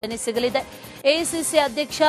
ಸಿಗಲಿದೆ. ಎಐಸಿಸಿ ಅಧ್ಯಕ್ಷ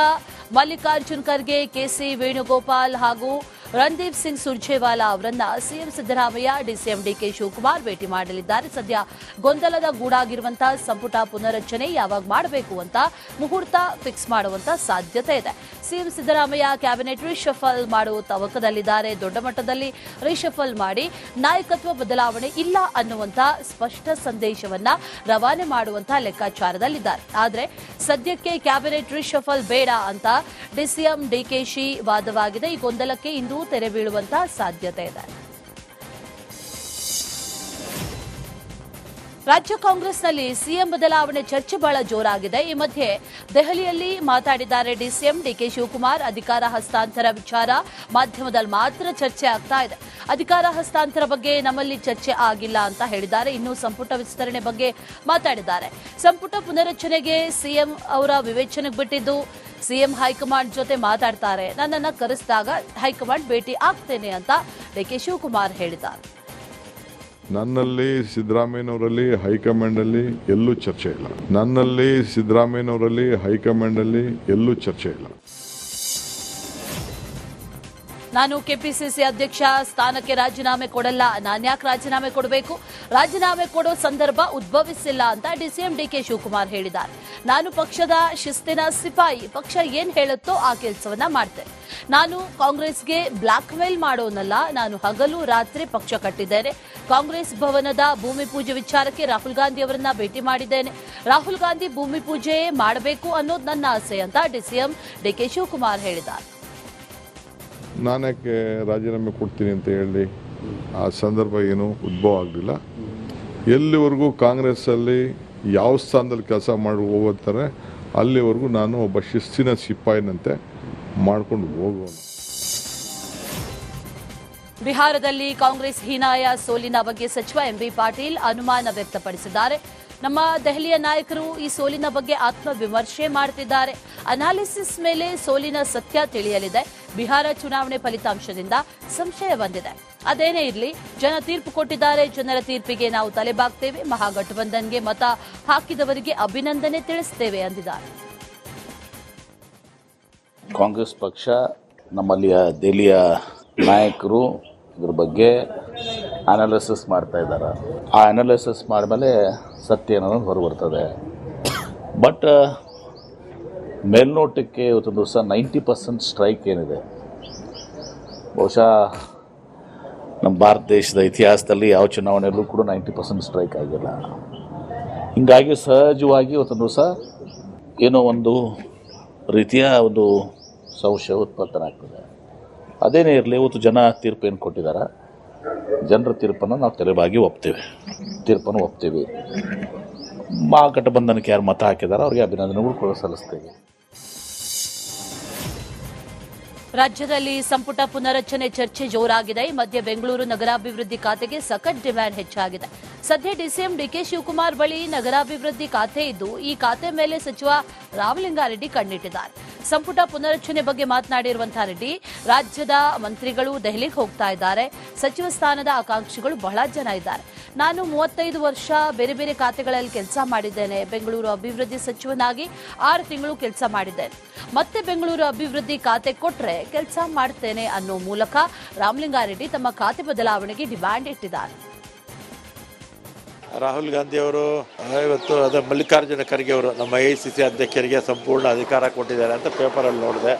ಮಲ್ಲಿಕಾರ್ಜುನ್ ಖರ್ಗೆ, ಕೆಸಿ ವೇಣುಗೋಪಾಲ್ ಹಾಗೂ ರಣದೀಪ್ ಸಿಂಗ್ ಸುರ್ಜೇವಾಲಾ ಅವರನ್ನ ಸಿಎಂ ಸಿದ್ದರಾಮಯ್ಯ, ಡಿಸಿಎಂ ಡಿಕೆ ಶಿವಕುಮಾರ್ ಭೇಟಿ ಮಾಡಲಿದ್ದಾರೆ. ಸದ್ಯ ಗೊಂದಲದ ಗೂಡಾಗಿರುವಂತಹ ಸಂಪುಟ ಪುನರಚನೆ ಯಾವಾಗ ಮಾಡಬೇಕು ಅಂತ ಮುಹೂರ್ತ ಫಿಕ್ಸ್ ಮಾಡುವಂತ ಸಾಧ್ಯತೆ ಇದೆ. ಸಿಎಂ ಸಿದ್ದರಾಮಯ್ಯ ಕ್ಯಾಬಿನೆಟ್ ರಿಶಫಲ್ ಮಾಡುವ ತವಕದಲ್ಲಿದ್ದಾರೆ. ದೊಡ್ಡ ಮಟ್ಟದಲ್ಲಿ ರಿಶಫಲ್ ಮಾಡಿ ನಾಯಕತ್ವ ಬದಲಾವಣೆ ಇಲ್ಲ ಅನ್ನುವಂತ ಸ್ಪಷ್ಟ ಸಂದೇಶವನ್ನ ರವಾನೆ ಮಾಡುವಂತಹ ಲೆಕ್ಕಾಚಾರದಲ್ಲಿದ್ದಾರೆ. ಆದರೆ ಸದ್ಯಕ್ಕೆ ಕ್ಯಾಬಿನೆಟ್ ರಿಶಫಲ್ ಬೇಡ ಅಂತ ಡಿಸಿಎಂ ಡಿಕೆಶಿ ವಾದವಾಗಿದೆ. ಈ ಗೊಂದಲಕ್ಕೆ ಇಂದು ತೆರೆ ಬೀಳುವಂತಹ ಸಾಧ್ಯತೆ ಇದೆ. ರಾಜ್ಯ ಕಾಂಗ್ರೆಸ್ನಲ್ಲಿ ಸಿಎಂ ಬದಲಾವಣೆ ಚರ್ಚೆ ಬಹಳ ಜೋರಾಗಿದೆ. ಈ ಮಧ್ಯೆ ದೆಹಲಿಯಲ್ಲಿ ಮಾತಾಡಿದ್ದಾರೆ ಡಿಸಿಎಂ ಡಿಕೆ ಶಿವಕುಮಾರ್. ಅಧಿಕಾರ ಹಸ್ತಾಂತರ ವಿಚಾರ ಮಾಧ್ಯಮದಲ್ಲಿ ಮಾತ್ರ ಚರ್ಚೆ ಆಗ್ತಾ ಇದೆ. ಅಧಿಕಾರ ಹಸ್ತಾಂತರ ಬಗ್ಗೆ ನಮ್ಮಲ್ಲಿ ಚರ್ಚೆ ಆಗಿಲ್ಲ ಅಂತ ಹೇಳಿದ್ದಾರೆ. ಇನ್ನು ಸಂಪುಟ ವಿಸ್ತರಣೆ ಬಗ್ಗೆ ಮಾತಾಡಿದ್ದಾರೆ. ಸಂಪುಟ ಪುನರಚನೆಗೆ ಸಿಎಂ ಅವರ ವಿವೇಚನೆಗೆ ಬಿಟ್ಟಿದ್ದು. ಸಿಎಂ ಹೈಕಮಾಂಡ್ ಜೊತೆ ಮಾತಾಡ್ತಾರೆ, ನನ್ನನ್ನು ಕರೆಸಿದಾಗ ಹೈಕಮಾಂಡ್ ಭೇಟಿ ಆಗ್ತೇನೆ ಅಂತ ಡಿಕೆ ಶಿವಕುಮಾರ್ ಹೇಳಿದ್ದಾರೆ. ನನ್ನಲ್ಲಿ ಸಿದ್ದರಾಮಯ್ಯನವರಲ್ಲಿ ಹೈಕಮಾಂಡಲ್ಲಿ ಎಲ್ಲೂ ಚರ್ಚೆ ಇಲ್ಲ. ನನ್ನಲ್ಲಿ ಸಿದ್ದರಾಮಯ್ಯನವರಲ್ಲಿ ಹೈಕಮಾಂಡಲ್ಲಿ ಎಲ್ಲೂ ಚರ್ಚೆ ಇಲ್ಲ. ನಾನು ಕೆಪಿಸಿಸಿ ಅಧ್ಯಕ್ಷ ಸ್ಥಾನಕ್ಕೆ ರಾಜೀನಾಮೆ ಕೊಡಲ್ಲ. ನಾನ್ಯಾಕೆ ರಾಜೀನಾಮೆ ಕೊಡಬೇಕು? ರಾಜೀನಾಮೆ ಕೊಡೋ ಸಂದರ್ಭ ಉದ್ಭವಿಸಿಲ್ಲ ಅಂತ ಡಿಸಿಎಂ ಡಿಕೆ ಶಿವಕುಮಾರ್ ಹೇಳಿದ್ದಾರೆ. ನಾನು ಪಕ್ಷದ ಶಿಸ್ತಿನ ಸಿಪಾಯಿ. ಪಕ್ಷ ಏನ್ ಹೇಳುತ್ತೋ ಆ ಕೆಲಸವನ್ನ ಮಾಡ್ತೇನೆ. ನಾನು ಕಾಂಗ್ರೆಸ್ಗೆ ಬ್ಲಾಕ್ ಮೇಲ್ ಮಾಡೋನಲ್ಲ. ನಾನು ಹಗಲು ರಾತ್ರಿ ಪಕ್ಷ ಕಟ್ಟಿದ್ದೇನೆ. ಕಾಂಗ್ರೆಸ್ ಭವನದ ಭೂಮಿ ಪೂಜೆ ವಿಚಾರಕ್ಕೆ ರಾಹುಲ್ ಗಾಂಧಿ ಅವರನ್ನ ಭೇಟಿ ಮಾಡಿದ್ದೇನೆ. ರಾಹುಲ್ ಗಾಂಧಿ ಭೂಮಿ ಪೂಜೆ ಮಾಡಬೇಕು ಅನ್ನೋದು ನನ್ನ ಆಸೆ ಅಂತ ಡಿಸಿಎಂ ಡಿಕೆ ಶಿವಕುಮಾರ್ ಹೇಳಿದ್ದಾರೆ. ನಾನ್ಯಾಕೆ ರಾಜೀನಾಮೆ ಕೊಡ್ತೀನಿ ಅಂತ ಹೇಳಿ ಆ ಸಂದರ್ಭ ಏನು ಉದ್ಭವ ಆಗಲಿಲ್ಲ. ಎಲ್ಲಿವರೆಗೂ ಕಾಂಗ್ರೆಸ್ಸಲ್ಲಿ ಯಾವ ಸ್ಥಾನದಲ್ಲಿ ಕೆಲಸ ಮಾಡಿ ಹೋಗುತ್ತಾರೆ ಅಲ್ಲಿವರೆಗೂ ನಾನು ಒಬ್ಬ ಶಿಸ್ತಿನ ಸಿಪಾಯಿನಂತೆ ಮಾಡ್ಕೊಂಡು ಹೋಗುವ. ಬಿಹಾರದಲ್ಲಿ ಕಾಂಗ್ರೆಸ್ ಹೀನಾಯ ಸೋಲಿನ ಬಗ್ಗೆ ಸಚಿವ ಎಂಬಿ ಪಾಟೀಲ್ ಅನುಮಾನ ವ್ಯಕ್ತಪಡಿಸಿದ್ದಾರೆ. ನಮ್ಮ ದೆಹಲಿಯ ನಾಯಕರು ಈ ಸೋಲಿನ ಬಗ್ಗೆ ಆತ್ಮವಿಮರ್ಶೆ ಮಾಡುತ್ತಿದ್ದಾರೆ. ಅನಾಲಿಸಿಸ್ ಮೇಲೆ ಸೋಲಿನ ಸತ್ಯ ತಿಳಿಯಲಿದೆ. ಬಿಹಾರ ಚುನಾವಣೆ ಫಲಿತಾಂಶದಿಂದ ಸಂಶಯ ಬಂದಿದೆ. ಅದೇನೇ ಇರಲಿ, ಜನ ತೀರ್ಪು ಕೊಟ್ಟಿದ್ದಾರೆ. ಜನರ ತೀರ್ಪಿಗೆ ನಾವು ತಲೆಬಾಗ್ತೇವೆ. ಮಹಾಗಠಬಂಧನ್ಗೆ ಮತ ಹಾಕಿದವರಿಗೆ ಅಭಿನಂದನೆ ತಿಳಿಸುತ್ತೇವೆ ಎಂದಿದ್ದಾರೆ. ಕಾಂಗ್ರೆಸ್ ಪಕ್ಷ ನಮ್ಮಲ್ಲಿಯ ದೆಹಲಿಯ ನಾಯಕರು ಇದ್ರ ಬಗ್ಗೆ ಅನಾಲಿಸಿಸ್ ಮಾಡ್ತಾ ಇದ್ದಾರೆ. ಆ ಅನಾಲಿಸಿಸ್ ಮಾಡಿದ್ಮೇಲೆ ಸತ್ಯ ಅನ್ನೋದು ಹೊರಬರ್ತದೆ. ಬಟ್ ಮೇಲ್ನೋಟಕ್ಕೆ ಇವತ್ತು ದಿವಸ 90% ಸ್ಟ್ರೈಕ್ ಏನಿದೆ, ಬಹುಶಃ ನಮ್ಮ ಭಾರತ ದೇಶದ ಇತಿಹಾಸದಲ್ಲಿ ಯಾವ ಚುನಾವಣೆಯಲ್ಲೂ ಕೂಡ 90% ಸ್ಟ್ರೈಕ್ ಆಗಿಲ್ಲ. ಹೀಗಾಗಿ ಸಹಜವಾಗಿ ಇವತ್ತು ದಿವಸ ಏನೋ ಒಂದು ರೀತಿಯ ಒಂದು ಸಂಶಯ ಉತ್ಪತ್ತನಾಗ್ತದೆ. ಅದೇನೇ ಇರಲಿ, ಇವತ್ತು ಜನ ತೀರ್ಪು ಏನು ಕೊಟ್ಟಿದ್ದಾರೆ, ಜನರ ತೀರ್ಪನ್ನು ನಾವು ತಲೆಬಾಗಿ ಒಪ್ತೇವೆ. ತೀರ್ಪನ್ನು ಒಪ್ತೇವೆ. ಮಹಾಗಠಬಂಧನಕ್ಕೆ ಯಾರು ಮತ ಹಾಕಿದಾರೋ ಅವರಿಗೆ ಅಭಿನಂದನೆಗಳು ಕೂಡ ಸಲ್ಲಿಸ್ತೇವೆ. ರಾಜ್ಯದಲ್ಲಿ ಸಂಪುಟ ಪುನರಚನೆ ಚರ್ಚೆ ಜೋರಾಗಿದೆ. ಈ ಮಧ್ಯೆ ಬೆಂಗಳೂರು ನಗರಾಭಿವೃದ್ಧಿ ಖಾತೆಗೆ ಸಖತ್ ಡಿಮ್ಯಾಂಡ್ ಹೆಚ್ಚಾಗಿದೆ. ಸದ್ಯ ಡಿಸಿಎಂ ಡಿಕೆ ಶಿವಕುಮಾರ್ ಬಳಿ ನಗರಾಭಿವೃದ್ಧಿ ಖಾತೆ ಇದ್ದು ಈ ಖಾತೆ ಮೇಲೆ ಸಚಿವ ರಾಮಲಿಂಗಾರೆಡ್ಡಿ ಕಣ್ಣಿಟ್ಟಿದ್ದಾರೆ. ಸಂಪುಟ ಪುನರಚನೆ ಬಗ್ಗೆ ಮಾತನಾಡಿರುವಂತಹ ರೆಡ್ಡಿ, ರಾಜ್ಯದ ಮಂತ್ರಿಗಳು ದೆಹಲಿಗೆ ಹೋಗ್ತಾ ಇದ್ದಾರೆ. ಸಚಿವ ಸ್ಥಾನದ ಆಕಾಂಕ್ಷಿಗಳು ಬಹಳ ಜನ ಇದ್ದಾರೆ. ನಾನು 35 ವರ್ಷ ಬೇರೆ ಬೇರೆ ಖಾತೆಗಳಲ್ಲಿ ಕೆಲಸ ಮಾಡಿದ್ದೇನೆ. ಬೆಂಗಳೂರು ಅಭಿವೃದ್ಧಿ ಸಚಿವನಾಗಿ 6 ತಿಂಗಳು ಕೆಲಸ ಮಾಡಿದ್ದೇನೆ. ಮತ್ತೆ ಬೆಂಗಳೂರು ಅಭಿವೃದ್ಧಿ ಖಾತೆ ಕೊಟ್ಟರೆ ಕೆಲಸ ಮಾಡ್ತೇನೆ ಅನ್ನೋ ಮೂಲಕ ರಾಮಲಿಂಗಾರೆಡ್ಡಿ ತಮ್ಮ ಖಾತೆ ಬದಲಾವಣೆಗೆ ಡಿಮ್ಯಾಂಡ್ ಇಟ್ಟಿದ್ದಾರೆ. ರಾಹುಲ್ ಗಾಂಧಿ ಅವರು ಇವತ್ತು ಅದೇ ಮಲ್ಲಿಕಾರ್ಜುನ ಖರ್ಗೆ ಅವರು ನಮ್ಮ ಎಐಸಿಸಿ ಅಧ್ಯಕ್ಷರಿಗೆ ಸಂಪೂರ್ಣ ಅಧಿಕಾರ ಕೊಟ್ಟಿದ್ದಾರೆ ಅಂತ ಪೇಪರಲ್ಲಿ ನೋಡಿದೆ.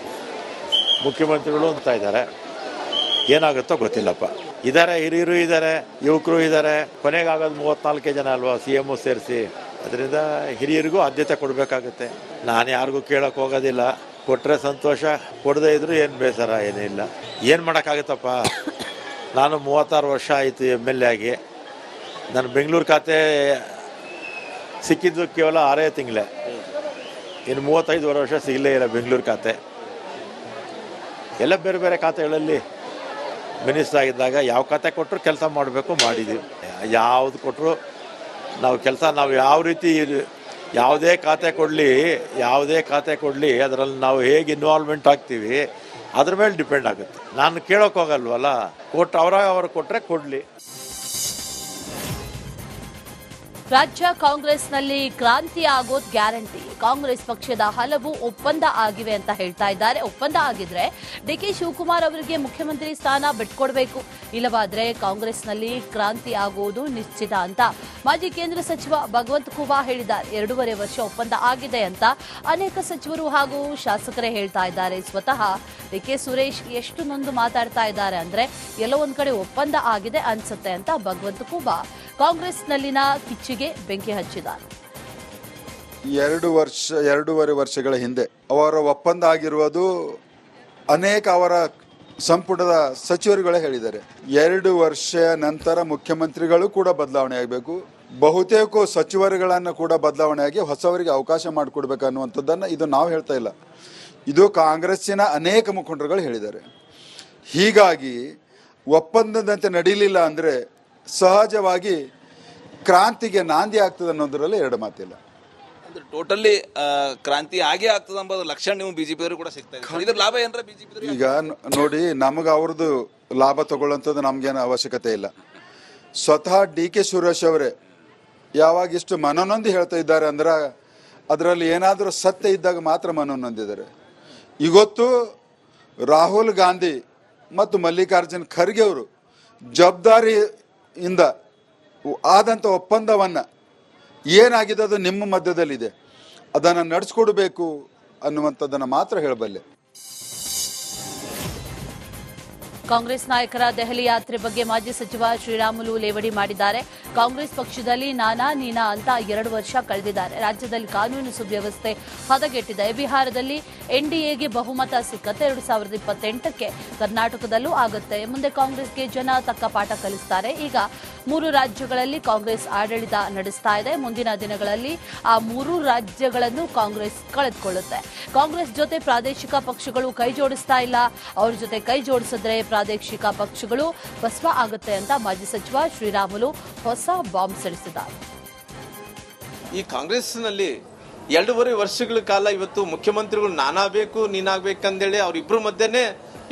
ಮುಖ್ಯಮಂತ್ರಿಗಳು ಅಂತ ಇದ್ದಾರೆ. ಏನಾಗುತ್ತೋ ಗೊತ್ತಿಲ್ಲಪ್ಪ. ಇದ್ದಾರೆ, ಹಿರಿಯರು ಇದ್ದಾರೆ, ಯುವಕರು ಇದ್ದಾರೆ. ಕೊನೆಗಾಗೋದು 34 ಜನ ಅಲ್ವಾ, CM ಸೇರಿಸಿ. ಅದರಿಂದ ಹಿರಿಯರಿಗೂ ಆದ್ಯತೆ ಕೊಡಬೇಕಾಗುತ್ತೆ. ನಾನು ಯಾರಿಗೂ ಕೇಳೋಕೆ ಹೋಗೋದಿಲ್ಲ. ಕೊಟ್ಟರೆ ಸಂತೋಷ, ಕೊಡದೇ ಇದ್ರು ಏನು ಬೇಸರ ಏನಿಲ್ಲ. ಏನು ಮಾಡೋಕ್ಕಾಗುತ್ತಪ್ಪ. ನಾನು 36 ವರ್ಷ ಆಯಿತು MLA ಆಗಿ. ನಾನು ಬೆಂಗಳೂರು ಖಾತೆ ಸಿಕ್ಕಿದ್ದು ಕೇವಲ 6 ತಿಂಗಳೇ. ಇನ್ನು 35 ವರ್ಷ ಸಿಗಲೇ ಇಲ್ಲ ಬೆಂಗಳೂರು ಖಾತೆ. ಎಲ್ಲ ಬೇರೆ ಬೇರೆ ಖಾತೆಗಳಲ್ಲಿ ಮಿನಿಸ್ಟರ್ ಆಗಿದ್ದಾಗ ಯಾವ ಖಾತೆ ಕೊಟ್ಟರು ಕೆಲಸ ಮಾಡಬೇಕು, ಮಾಡಿದ್ದೀವಿ. ಯಾವುದು ಕೊಟ್ಟರು ನಾವು ಕೆಲಸ, ನಾವು ಯಾವ ರೀತಿ ಯಾವುದೇ ಖಾತೆ ಕೊಡಲಿ ಅದರಲ್ಲಿ ನಾವು ಹೇಗೆ ಇನ್ವಾಲ್ವ್ಮೆಂಟ್ ಆಗ್ತೀವಿ ಅದ್ರ ಮೇಲೆ ಡಿಪೆಂಡ್ ಆಗುತ್ತೆ. ನಾನು ಕೇಳೋಕೆ ಹೋಗಲ್ವಲ್ಲ. ಅವರು ಕೊಟ್ಟರೆ ಕೊಡಲಿ. ರಾಜ್ಯ ಕಾಂಗ್ರೆಸ್ನಲ್ಲಿ ಕ್ರಾಂತಿ ಆಗೋದು ಗ್ಯಾರಂಟಿ. ಕಾಂಗ್ರೆಸ್ ಪಕ್ಷದ ಹಲವು ಒಪ್ಪಂದ ಆಗಿವೆ ಅಂತ ಹೇಳ್ತಾ ಇದ್ದಾರೆ. ಒಪ್ಪಂದ ಆಗಿದ್ರೆ ಡಿಕೆ ಶಿವಕುಮಾರ್ ಅವರಿಗೆ ಮುಖ್ಯಮಂತ್ರಿ ಸ್ಥಾನ ಬಿಟ್ಕೊಡ್ಬೇಕು, ಇಲ್ಲವಾದ್ರೆ ಕಾಂಗ್ರೆಸ್ನಲ್ಲಿ ಕ್ರಾಂತಿ ಆಗುವುದು ನಿಶ್ಚಿತ ಅಂತ ಮಾಜಿ ಕೇಂದ್ರ ಸಚಿವ ಭಗವಂತ ಖೂಬಾ ಹೇಳಿದ್ದಾರೆ. 2.5 ವರ್ಷ ಒಪ್ಪಂದ ಆಗಿದೆ ಅಂತ ಅನೇಕ ಸಚಿವರು ಹಾಗೂ ಶಾಸಕರೇ ಹೇಳ್ತಾ ಇದ್ದಾರೆ. ಸ್ವತಃ ಡಿಕೆ ಸುರೇಶ್ ಎಷ್ಟು ನೊಂದು ಮಾತಾಡ್ತಾ ಇದ್ದಾರೆ ಅಂದ್ರೆ ಎಲ್ಲೋ ಒಂದ್ ಕಡೆ ಒಪ್ಪಂದ ಆಗಿದೆ ಅನ್ಸುತ್ತೆ ಅಂತ ಭಗವಂತ ಖೂಬಾ ಕಾಂಗ್ರೆಸ್ನಲ್ಲಿನ ಕಿಚ್ಚಿಗೆ ಬೆಂಕಿ ಹಚ್ಚಿದ್ದಾರೆ. 2.5 ವರ್ಷಗಳ ಹಿಂದೆ ಅವರ ಒಪ್ಪಂದ ಆಗಿರುವುದು ಅನೇಕ ಅವರ ಸಂಪುಟದ ಸಚಿವರುಗಳೇ ಹೇಳಿದ್ದಾರೆ. 2 ವರ್ಷ ನಂತರ ಮುಖ್ಯಮಂತ್ರಿಗಳು ಕೂಡ ಬದಲಾವಣೆ ಆಗಬೇಕು, ಬಹುತೇಕ ಸಚಿವರುಗಳನ್ನು ಕೂಡ ಬದಲಾವಣೆಯಾಗಿ ಹೊಸವರಿಗೆ ಅವಕಾಶ ಮಾಡಿಕೊಡ್ಬೇಕು ಅನ್ನುವಂಥದ್ದನ್ನು ಇದು ನಾವು ಹೇಳ್ತಾ ಇಲ್ಲ, ಇದು ಕಾಂಗ್ರೆಸ್ಸಿನ ಅನೇಕ ಮುಖಂಡರುಗಳು ಹೇಳಿದ್ದಾರೆ. ಹೀಗಾಗಿ ಒಪ್ಪಂದದಂತೆ ನಡೀಲಿಲ್ಲ ಅಂದರೆ ಸಹಜವಾಗಿ ಕ್ರಾಂತಿಗೆ ನಾಂದಿ ಆಗ್ತದೆ ಅನ್ನೋದ್ರಲ್ಲಿ ಎರಡು ಮಾತಿಲ್ಲ. ಅಂದ್ರೆ ಟೋಟಲಿ ಕ್ರಾಂತಿ ಆಗೇ ಆಗ್ತದೆ ಎಂಬುದು ಲಕ್ಷಣ ನೀವು ಬಿಜೆಪಿ ಕೂಡ ಸಿಗ್ತಾ ಇದೆ. ಇದ್ರ ಲಾಭ ಏನಾರ ಬಿಜೆಪಿ? ಈಗ ನೋಡಿ, ನಮಗೆ ಅವ್ರದ್ದು ಲಾಭ ತಗೊಳ್ಳೋಂಥದ್ದು ನಮಗೇನು ಅವಶ್ಯಕತೆ ಇಲ್ಲ. ಸ್ವತಃ ಡಿ.ಕೆ. ಸುರೇಶ್ ಅವರೇ ಯಾವಾಗ ಇಷ್ಟು ಮನನೊಂದು ಹೇಳ್ತಾ ಇದ್ದಾರೆ ಅಂದ್ರೆ ಅದರಲ್ಲಿ ಏನಾದರೂ ಸತ್ಯ ಇದ್ದಾಗ ಮಾತ್ರ ಮನನೊಂದಿದ್ದಾರೆ. ಇವತ್ತು ರಾಹುಲ್ ಗಾಂಧಿ ಮತ್ತು ಮಲ್ಲಿಕಾರ್ಜುನ್ ಖರ್ಗೆ ಅವರು ಜವಾಬ್ದಾರಿಯಿಂದ ಆದಂಥ ಒಪ್ಪಂದವನ್ನು ಏನಾಗಿದೆ ಅದು ನಿಮ್ಮ ಮಧ್ಯದಲ್ಲಿದೆ, ಅದನ್ನು ನಡೆಸ್ಕೊಡ್ಬೇಕು ಅನ್ನುವಂಥದ್ದನ್ನು ಮಾತ್ರ ಹೇಳಬಲ್ಲೆ. ಕಾಂಗ್ರೆಸ್ ನಾಯಕರ ದೆಹಲಿ ಯಾತ್ರೆ ಬಗ್ಗೆ ಮಾಜಿ ಸಚಿವ ಶ್ರೀರಾಮುಲು ಲೇವಡಿ ಮಾಡಿದ್ದಾರೆ. ಕಾಂಗ್ರೆಸ್ ಪಕ್ಷದಲ್ಲಿ ನಾನಾ ನೀನಾ ಅಂತ 2 ವರ್ಷ ಕಳೆದಿದ್ದಾರೆ. ರಾಜ್ಯದಲ್ಲಿ ಕಾನೂನು ಸುವ್ಯವಸ್ಥೆ ಹದಗೆಟ್ಟಿದೆ. ಬಿಹಾರದಲ್ಲಿ ಎನ್ಡಿಎಗೆ ಬಹುಮತ ಸಿಕ್ಕತ್ತೆ. 2028ಕ್ಕೆ ಕರ್ನಾಟಕದಲ್ಲೂ ಆಗುತ್ತೆ. ಮುಂದೆ ಕಾಂಗ್ರೆಸ್ಗೆ ಜನ ತಕ್ಕ ಪಾಠ ಕಲಿಸ್ತಾರೆ. ಈಗ 3 ರಾಜ್ಯಗಳಲ್ಲಿ ಕಾಂಗ್ರೆಸ್ ಆಡಳಿತ ನಡೆಸ್ತಾ ಇದೆ. ಮುಂದಿನ ದಿನಗಳಲ್ಲಿ ಆ 3 ರಾಜ್ಯಗಳನ್ನು ಕಾಂಗ್ರೆಸ್ ಕಳೆದುಕೊಳ್ಳುತ್ತೆ. ಕಾಂಗ್ರೆಸ್ ಜೊತೆ ಪ್ರಾದೇಶಿಕ ಪಕ್ಷಗಳು ಕೈ ಜೋಡಿಸ್ತಾ ಇಲ್ಲ. ಅವ್ರ ಜೊತೆ ಕೈ ಜೋಡಿಸಿದ್ರೆ ಪ್ರಾದೇಶಿಕ ಪಕ್ಷಗಳು ಭಸ್ಮ ಆಗುತ್ತೆ ಅಂತ ಮಾಜಿ ಸಚಿವ ಶ್ರೀರಾಮುಲು ಹೊಸ ಬಾಂಬ್ ಸಿಡಿಸಿದ್ದಾರೆ. ಈ ಕಾಂಗ್ರೆಸ್ನಲ್ಲಿ 2.5 ವರ್ಷಗಳ ಕಾಲ ಇವತ್ತು ಮುಖ್ಯಮಂತ್ರಿಗಳು ನಾನಾಗಬೇಕು ನೀನಾಗಬೇಕಂದೇಳಿ ಅವರಿಬ್ಬರ ಮಧ್ಯೆನೇ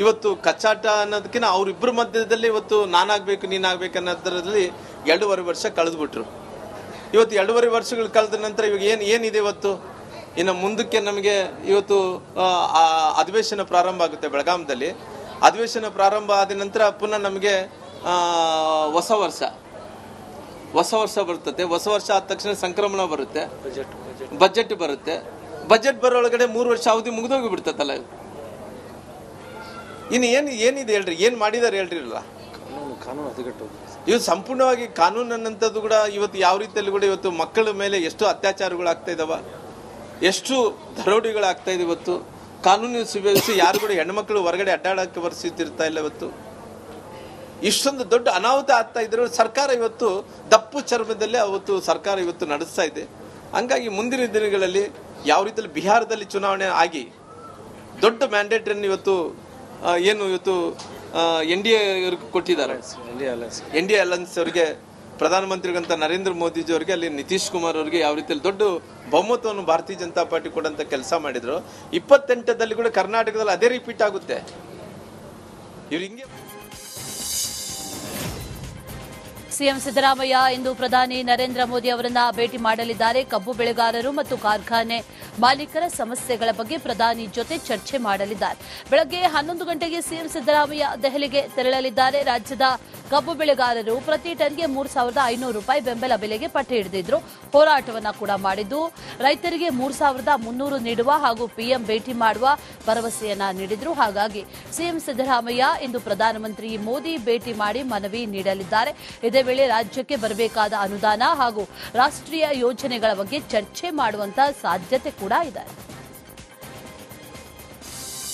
ಇವತ್ತು ಕಚ್ಚಾಟ ಅನ್ನೋದಕ್ಕಿಂತ ಅವರಿಬ್ಬರ ಮಧ್ಯದಲ್ಲಿ ಇವತ್ತು ನಾನಾಗಬೇಕು ನೀನಾಗಬೇಕು ಅನ್ನೋದ್ರಲ್ಲಿ 2.5 ವರ್ಷ ಕಳೆದ್ಬಿಟ್ರು. ಇವತ್ತು 2.5 ವರ್ಷಗಳು ಕಳೆದ ನಂತರ ಇವಾಗ ಏನಿದೆ ಇವತ್ತು ಇನ್ನು ಮುಂದಕ್ಕೆ ನಮಗೆ ಇವತ್ತು ಅಧಿವೇಶನ ಪ್ರಾರಂಭ ಆಗುತ್ತೆ. ಬೆಳಗಾಂದಲ್ಲಿ ಅಧಿವೇಶನ ಪ್ರಾರಂಭ ಆದ ನಂತರ ಪುನಃ ನಮಗೆ ಹೊಸ ವರ್ಷ ಬರ್ತದೆ. ಹೊಸ ವರ್ಷ ಆದ ತಕ್ಷಣ ಸಂಕ್ರಮಣ ಬರುತ್ತೆ, ಬಜೆಟ್ ಬರುತ್ತೆ. ಬಜೆಟ್ ಬರೋಳಗಡೆ 3 ವರ್ಷ ಅವಧಿ ಮುಗಿದೋಗಿ ಬಿಡ್ತದಲ್ಲ. ಇನ್ನು ಏನಿದೆ ಹೇಳ್ರಿ, ಏನ್ ಮಾಡಿದಾರೆ ಹೇಳ್ರಿ. ಅಲ್ಲ ಇವತ್ತು ಸಂಪೂರ್ಣವಾಗಿ ಕಾನೂನು ಅನ್ನಂಥದ್ದು ಕೂಡ ಇವತ್ತು ಯಾವ ರೀತಿಯಲ್ಲಿ ಕೂಡ ಇವತ್ತು ಮಕ್ಕಳ ಮೇಲೆ ಎಷ್ಟು ಅತ್ಯಾಚಾರಗಳು ಆಗ್ತಾ ಇದಾವ, ಎಷ್ಟು ದರೋಡಿಗಳಾಗ್ತಾ ಇದೆ. ಇವತ್ತು ಕಾನೂನು ಸುವ್ಯವಸ್ಥೆ ಯಾರು ಕೂಡ ಹೆಣ್ಮಕ್ಳು ಹೊರಗಡೆ ಅಡ್ಡಾಡಕ್ಕೆ ಪರಿಸ್ಥಿತಿ ಇಲ್ಲ. ಇವತ್ತು ಇಷ್ಟೊಂದು ದೊಡ್ಡ ಅನಾಹುತ ಆಗ್ತಾ ಇದ್ರು ಸರ್ಕಾರ ಇವತ್ತು ದಪ್ಪು ಚರ್ಮದಲ್ಲೇ ಅವತ್ತು ಸರ್ಕಾರ ಇವತ್ತು ನಡೆಸ್ತಾ ಇದೆ. ಹಂಗಾಗಿ ಮುಂದಿನ ದಿನಗಳಲ್ಲಿ ಯಾವ ರೀತಿಯಲ್ಲಿ ಬಿಹಾರದಲ್ಲಿ ಚುನಾವಣೆ ಆಗಿ ದೊಡ್ಡ ಮ್ಯಾಂಡೇಟನ್ನು ಇವತ್ತು ಎನ್ಡಿಎ ಕೊಟ್ಟಿದ್ದಾರೆ. ಎನ್ಡಿಎ ಅಲಯನ್ಸ್ ಅವರಿಗೆ ಪ್ರಧಾನಮಂತ್ರಿಗಂತ ನರೇಂದ್ರ ಮೋದಿಜಿ ಅವರಿಗೆ, ಅಲ್ಲಿ ನಿತೀಶ್ ಕುಮಾರ್ ಅವರಿಗೆ ಯಾವ ರೀತಿಯಲ್ಲಿ ದೊಡ್ಡ ಬಹುಮತವನ್ನು ಭಾರತೀಯ ಜನತಾ ಪಾರ್ಟಿ ಕೊಡಂತ ಕೆಲಸ ಮಾಡಿದ್ರು. 28ರಲ್ಲಿ ಕೂಡ ಕರ್ನಾಟಕದಲ್ಲಿ ಅದೇ ರಿಪೀಟ್ ಆಗುತ್ತೆ. ಇವ್ರು ಹಿಂಗೆ ಸಿಎಂ ಸಿದ್ದರಾಮಯ್ಯ ಇಂದು ಪ್ರಧಾನಿ ನರೇಂದ್ರ ಮೋದಿ ಅವರನ್ನ ಭೇಟಿ ಮಾಡಲಿದ್ದಾರೆ. ಕಬ್ಬು ಬೆಳೆಗಾರರು ಮತ್ತು ಕಾರ್ಖಾನೆ ಮಾಲೀಕರ ಸಮಸ್ಯೆಗಳ ಬಗ್ಗೆ ಪ್ರಧಾನಿ ಜೊತೆ ಚರ್ಚೆ ಮಾಡಲಿದ್ದಾರೆ. ಬೆಳಗ್ಗೆ 11 ಗಂಟೆಗೆ ಸಿಎಂ ಸಿದ್ದರಾಮಯ್ಯ ದೆಹಲಿಗೆ ತೆರಳಲಿದ್ದಾರೆ. ರಾಜ್ಯದ ಕಬ್ಬು ಬೆಳೆಗಾರರು ಪ್ರತಿ ಟನ್ಗೆ 3,500 ರೂಪಾಯಿ ಬೆಂಬಲ ಬೆಲೆಗೆ ಪಟ್ಟಿ ಹಿಡಿದಿದ್ರು. ಹೋರಾಟವನ್ನ ಕೂಡ ಮಾಡಿದ್ದು ರೈತರಿಗೆ 3,300 ನೀಡುವ ಹಾಗೂ ಪಿಎಂ ಭೇಟಿ ಮಾಡುವ ಭರವಸೆಯನ್ನ ನೀಡಿದ್ರು. ಹಾಗಾಗಿ ಸಿಎಂ ಸಿದ್ದರಾಮಯ್ಯ ಇಂದು ಪ್ರಧಾನಮಂತ್ರಿ ಮೋದಿ ಭೇಟಿ ಮಾಡಿ ಮನವಿ ನೀಡಲಿದ್ದಾರೆ. ಇದೇ ವೇಳೆ ರಾಜ್ಯಕ್ಕೆ ಬರಬೇಕಾದ ಅನುದಾನ ಹಾಗೂ ರಾಷ್ಟ್ರೀಯ ಯೋಜನೆಗಳ ಬಗ್ಗೆ ಚರ್ಚೆ ಮಾಡುವಂತ ಸಾಧ್ಯತೆ ಕೂಡ ಇದೆ.